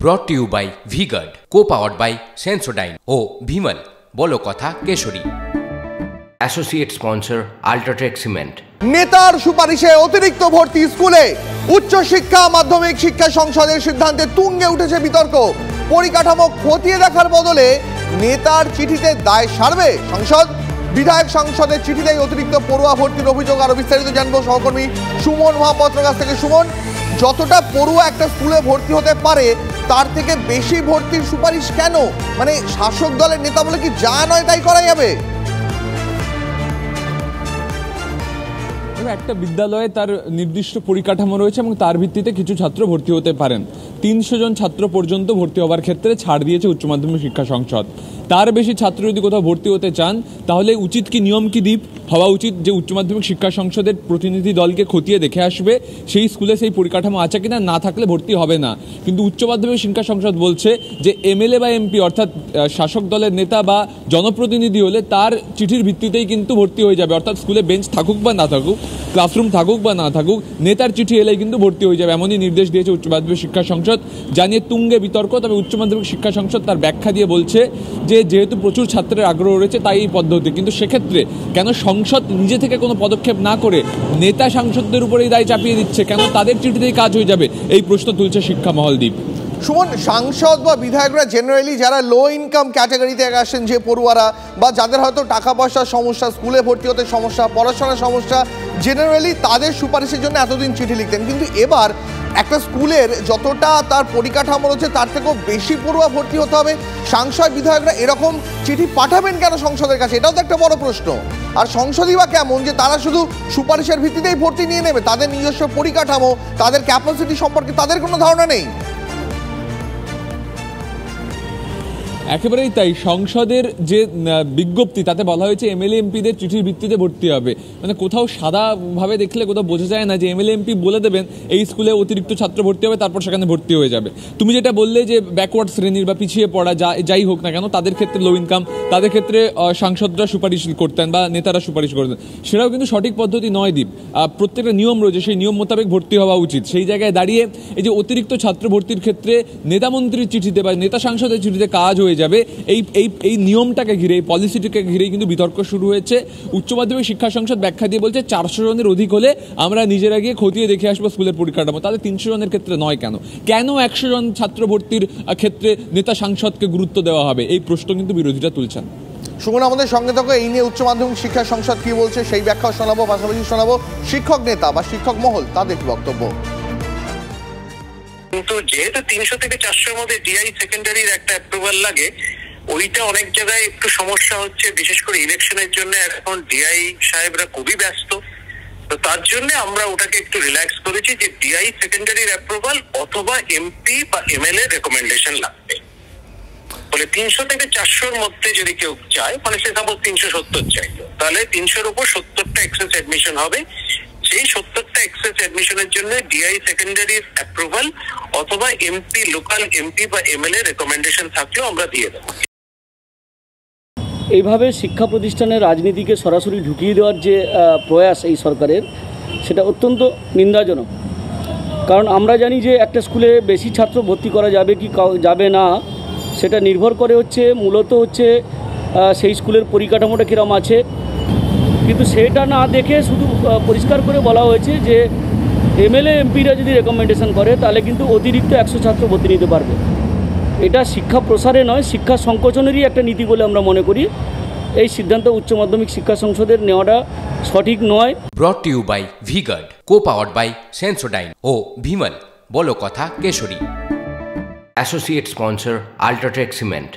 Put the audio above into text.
brought to you by V-Guard, co-powered by Sensodyne O Bhimal বলো কথা Kesari. Associate sponsor UltraTech cement. নেতার সুপারিশে অতিরিক্ত ভর্তি স্কুলে উচ্চশিক্ষা মাধ্যমিক শিক্ষা সংসদের সিদ্ধান্তে তুঙ্গে উঠেছে বিতর্ক। পরিকাঠামো খতিয়ে দেখার বদলে নেতার চিঠিতে দায় সারবে সংসদ। বিধায়ক সংসদের চিঠিতে অতিরিক্ত পড়ুয়া ভর্তির অভিযোগ। আরো বিস্তারিত জানবো সহকর্মী সুমন মহাপাত্রের কাছ থেকে। সুমন, যতটা পড়ুয়া একটা স্কুলে ভর্তি হতে পারে তার থেকে বেশি ভর্তির সুপারিশ কেন? মানে শাসক দলের নেতা বলে কি যা নয় তাই করা যাবে? একটা বিদ্যালয়ে তার নির্দিষ্ট পরিকাঠামো রয়েছে এবং তার ভিত্তিতে কিছু ছাত্র ভর্তি হতে পারেন। ৩০০ জন ছাত্র পর্যন্ত ভর্তি হওয়ার ক্ষেত্রে ছাড় দিয়েছে উচ্চ মাধ্যমিক শিক্ষা সংসদ। তার বেশি ছাত্র যদি কোথাও ভর্তি হতে চান তাহলে উচিত কি নিয়ম কি দ্বীপ হওয়া উচিত যে উচ্চ মাধ্যমিক শিক্ষা সংসদের প্রতিনিধি দলকে খতিয়ে দেখে আসবে সেই স্কুলে সেই পরিকাঠামো আছে কিনা, না থাকলে ভর্তি হবে না। কিন্তু উচ্চ মাধ্যমিক শিক্ষা সংসদ বলছে যে এমএলএ বা এমপি অর্থাৎ শাসক দলের নেতা বা জনপ্রতিনিধি হলে তার চিঠির ভিত্তিতেই কিন্তু ভর্তি হয়ে যাবে। অর্থাৎ স্কুলে বেঞ্চ থাকুক বা না থাকুক, ক্লাসরুম থাকুক বা না থাকুক, নেতার চিঠি এলেই কিন্তু ভর্তি হয়ে যাবে, এমনই নির্দেশ দিয়েছে উচ্চ মাধ্যমিক শিক্ষা সংসদ। জানিয়ে তুঙ্গে বিতর্ক। তবে উচ্চ মাধ্যমিক শিক্ষা সংসদ তার ব্যাখ্যা দিয়ে বলছে যে যেহেতু প্রচুর ছাত্রের আগ্রহ রয়েছে তাই এই পদ্ধতি, কিন্তু সেক্ষেত্রে কেন সংসদ নিজে থেকে কোনো পদক্ষেপ না করে নেতা সাংসদদের উপরেই দায় চাপিয়ে দিচ্ছে? কেন তাদের চিঠিতেই কাজ হয়ে যাবে? এই প্রশ্ন তুলছে শিক্ষা মহল। দ্বীপ, সুমন, সাংসদ বা বিধায়করা জেনারেলি যারা লো ইনকাম ক্যাটাগরিতে আসেন, যে পড়ুয়ারা বা যাদের হয়তো টাকা পয়সার সমস্যা, স্কুলে ভর্তি হতে সমস্যা, পড়াশোনার সমস্যা, জেনারেলি তাদের সুপারিশের জন্য এতদিন চিঠি লিখতেন। কিন্তু এবার একটা স্কুলের যতটা তার পরিকাঠামো রয়েছে তার থেকেও বেশি পড়ুয়া ভর্তি হতে হবে। সাংসদ বিধায়করা এরকম চিঠি পাঠাবেন কেন সংসদের কাছে? এটাও তো একটা বড় প্রশ্ন। আর সংসদই বা কেমন যে তারা শুধু সুপারিশের ভিত্তিতেই ভর্তি নিয়ে নেবে? তাদের নিজস্ব পরিকাঠামো, তাদের ক্যাপাসিটি সম্পর্কে তাদের কোনো ধারণা নেই। একেবারেই তাই। সংসদের যে বিজ্ঞপ্তি তাতে বলা হয়েছে এমএলএ এমপিদের চিঠির ভিত্তিতে ভর্তি হবে। মানে কোথাও সাদাভাবে দেখলে কোথাও বোঝা যায় না যে এমএলএ এমপি বলে দেবেন এই স্কুলে অতিরিক্ত ছাত্র ভর্তি হবে, তারপর সেখানে ভর্তি হয়ে যাবে। তুমি যেটা বললে যে ব্যাকওয়ার্ড শ্রেণীর বা পিছিয়ে পড়া যাই হোক না কেন তাদের ক্ষেত্রে লো ইনকাম, তাদের ক্ষেত্রে সাংসদরা সুপারিশ করতেন বা নেতারা সুপারিশ করতেন, সেটাও কিন্তু সঠিক পদ্ধতি নয়। দ্বীপ, প্রত্যেকটা নিয়ম রয়েছে, সেই নিয়ম মোতাবেক ভর্তি হওয়া উচিত। সেই জায়গায় দাঁড়িয়ে এই যে অতিরিক্ত ছাত্র ভর্তির ক্ষেত্রে নেতামন্ত্রীর চিঠিতে বা নেতা সাংসদের চিঠিতে কাজ হয়ে যাবে, এই নিয়মটাকে ঘিরে, এই পলিসিটিকে ঘিরেই কিন্তু বিতর্ক শুরু হয়েছে। উচ্চ মাধ্যমিক শিক্ষা সংসদ ব্যাখ্যা দিয়ে বলছে 400 জনের অধিক হলে আমরা নিজেরা গিয়ে খতিয়ে দেখে আসবো স্কুলের পরিকাঠামো। তাহলে 300 জনের ক্ষেত্রে নয় কেন? কেন 100 জন ছাত্র ভর্তির ক্ষেত্রে নেতা সাংসদকে গুরুত্ব দেওয়া হবে? এই প্রশ্ন কিন্তু বিরোধীরা তুলছেন। সুমন, আমাদের সঙ্গে থাকো। এই নিয়ে উচ্চ মাধ্যমিক শিক্ষা সংসদ কি বলছে সেই ব্যাখ্যা শোনাবো, পাশাপাশি শোনাবো শিক্ষক নেতা বা শিক্ষক মহল তাদের বক্তব্য। কিন্তু যেহেতু 300 থেকে 400-র মধ্যে ডিআই সেকেন্ডারির একটা অ্যাপ্রুভাল লাগে, ওইটা অনেক জায়গায় একটু সমস্যা হচ্ছে, বিশেষ করে ইলেকশনের জন্য এখন ডিআই সাহেবরা খুবই ব্যস্ত। তো তার জন্য আমরা ওটাকে একটু রিল্যাক্স করেছি যে ডিআই সেকেন্ডারির অ্যাপ্রুভাল অথবা এমপি বা এমএলএ রেকমেন্ডেশন লাগবে। বলে 300 থেকে 400-র মধ্যে যদি কেউ চায়, মানে সে সাপোজ 370 চাই, তাহলে 300-র উপর 70টা এক্সেস অ্যাডমিশন হবে। সেই 70টা এক্সেস অ্যাডমিশনের জন্য ডিআই সেকেন্ডারির অ্যাপ্রুভাল অথবা এমপি, লোকাল এমপি বা এমএলএ রেকমেন্ডেশন থাকলেও আমরা দিয়ে দেবো। এইভাবে শিক্ষা প্রতিষ্ঠানের রাজনীতিকে সরাসরি ঢুকিয়ে দেওয়ার যে প্রয়াস এই সরকারের, সেটা অত্যন্ত নিন্দাজনক। কারণ আমরা জানি যে একটা স্কুলে বেশি ছাত্র ভর্তি করা যাবে কি যাবে না সেটা নির্ভর করে মূলত সেই স্কুলের পরিকাঠামোটা কীরকম আছে। কিন্তু সেটা না দেখে শুধু পরিষ্কার করে বলা হয়েছে যে এমএলএ এমপিরা যদি রেকমেন্ডেশন করে তাহলে কিন্তু অতিরিক্ত 100 ছাত্র ভর্তি নিতে পারবে। এটা শিক্ষা প্রসারে নয়, শিক্ষা সংকোচনেরই একটা নীতি বলে আমরা মনে করি। এই সিদ্ধান্ত উচ্চ মাধ্যমিক শিক্ষা সংসদের নেওয়াটা সঠিক নয়। brought to you by V-Guard, co-powered by Sensodyne O Bhimal বলো কথা Kesari. Associate sponsor UltraTech cement.